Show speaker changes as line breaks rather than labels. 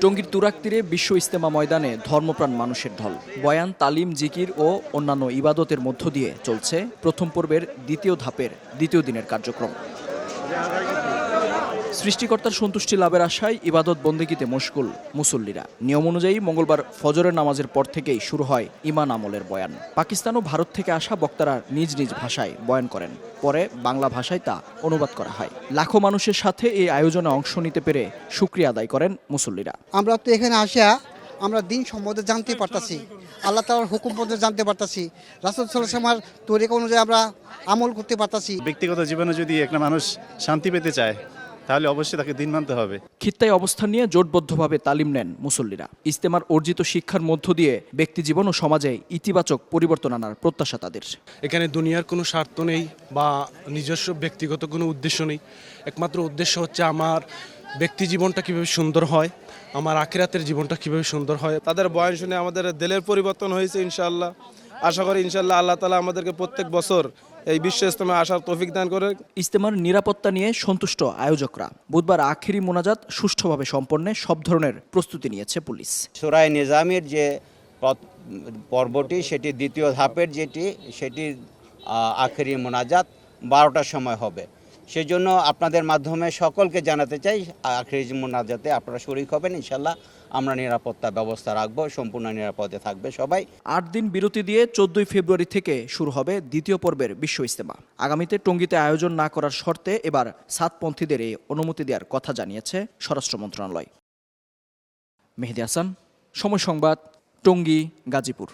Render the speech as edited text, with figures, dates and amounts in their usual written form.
টঙ্গীর তুরাগ তীরে বিশ্ব ইজতেমা ময়দানে ধর্মপ্রাণ মানুষের ঢল। বয়ান, তালিম, জিকির ও অন্যান্য ইবাদতের মধ্য দিয়ে চলছে প্রথম পর্বের দ্বিতীয় ধাপের দ্বিতীয় দিনের কার্যক্রম। সৃষ্টিকর্তার সন্তুষ্টি লাভের আশায় ইবাদত বন্দেগীতে মশগুল মুসল্লিরা। নিয়ম অনুযায়ী মঙ্গলবার ফজরের নামাজের পর থেকেই শুরু হয় ঈমান আমলের বয়ান। পাকিস্তান ও ভারত থেকে আসা বক্তারা নিজ নিজ ভাষায় বয়ান করেন, পরে বাংলা ভাষায় তা অনুবাদ করা হয়। লাখো মানুষের সাথে এই আয়োজনে অংশ নিতে পেরে শুকরিয়া আদায় করেন মুসল্লিরা।
আমরা তো এখানে আসিয়া আমরা দিন সম্বন্ধে জানতে পারতাছি, আল্লাহ তাআলার হুকুম পদ্ধতি জানতে পারতাছি, রাসূল সাল্লাল্লাহু আলাইহি ওয়াসাল্লামের তরিকা অনুযায়ী আমরা আমল করতে পারতাছি।
ব্যক্তিগত জীবনে যদি একটা মানুষ শান্তি পেতে চায় তাহলে অবশ্যই তাকে দিন মানতে হবে।
খিত্তায় অবস্থান নিয়ে জোটবদ্ধভাবে তালিম নেন মুসল্লিরা। ইজতেমার অর্জিত শিক্ষার মধ্য দিয়ে ব্যক্তি জীবন ও সমাজে ইতিবাচক পরিবর্তন আনার প্রত্যাশা তাদের।
এখানে দুনিয়ার কোনো স্বার্থ নেই বা নিজস্ব ব্যক্তিগত কোনো উদ্দেশ্য নেই। একমাত্র উদ্দেশ্য হচ্ছে আমার ব্যক্তি জীবনটা কীভাবে সুন্দর হয়, আমার আখিরাতের জীবনটা কীভাবে সুন্দর হয়।
তাদের বয়ান শুনে আমাদের দিলের পরিবর্তন হয়েছে ইনশাআল্লাহ। আশা করি ইনশাআল্লাহ আল্লাহ তাআলা আমাদেরকে প্রত্যেক বছর এই বিশ্ব ইজতেমায় আসার তৌফিক দান করে।
ইজতেমার নিরাপত্তা নিয়ে সন্তুষ্ট আয়োজকরা। বুধবার আখেরি মোনাজাত সুষ্ঠুভাবে সম্পন্নে সব ধরনের প্রস্তুতি নিয়েছে পুলিশ।
সূরা নিজামের যে পর্বটি সেটি দ্বিতীয় ধাপের সেটির আখেরি মোনাজাত 12টার সময় হবে। সেজন্য আপনাদের মাধ্যমে সকলকে জানাতে চাই আখেরি মোনাজাতে আপনারা শরীক হবেন। ইনশাআল্লাহ আমরা নিরাপত্তা ব্যবস্থা রাখবো, সম্পূর্ণ নিরাপদে থাকবে সবাই।
8 দিন বিরতি দিয়ে 14 ফেব্রুয়ারি থেকে শুরু হবে দ্বিতীয় পর্বের বিশ্ব ইজতেমা। আগামীতে টঙ্গীতে আয়োজন না করার শর্তে এবার সাতপন্থীদের এই অনুমতি দেওয়ার কথা জানিয়েছে স্বরাষ্ট্র মন্ত্রণালয়। মেহেদী হাসান, সময় সংবাদ, টঙ্গী, গাজীপুর।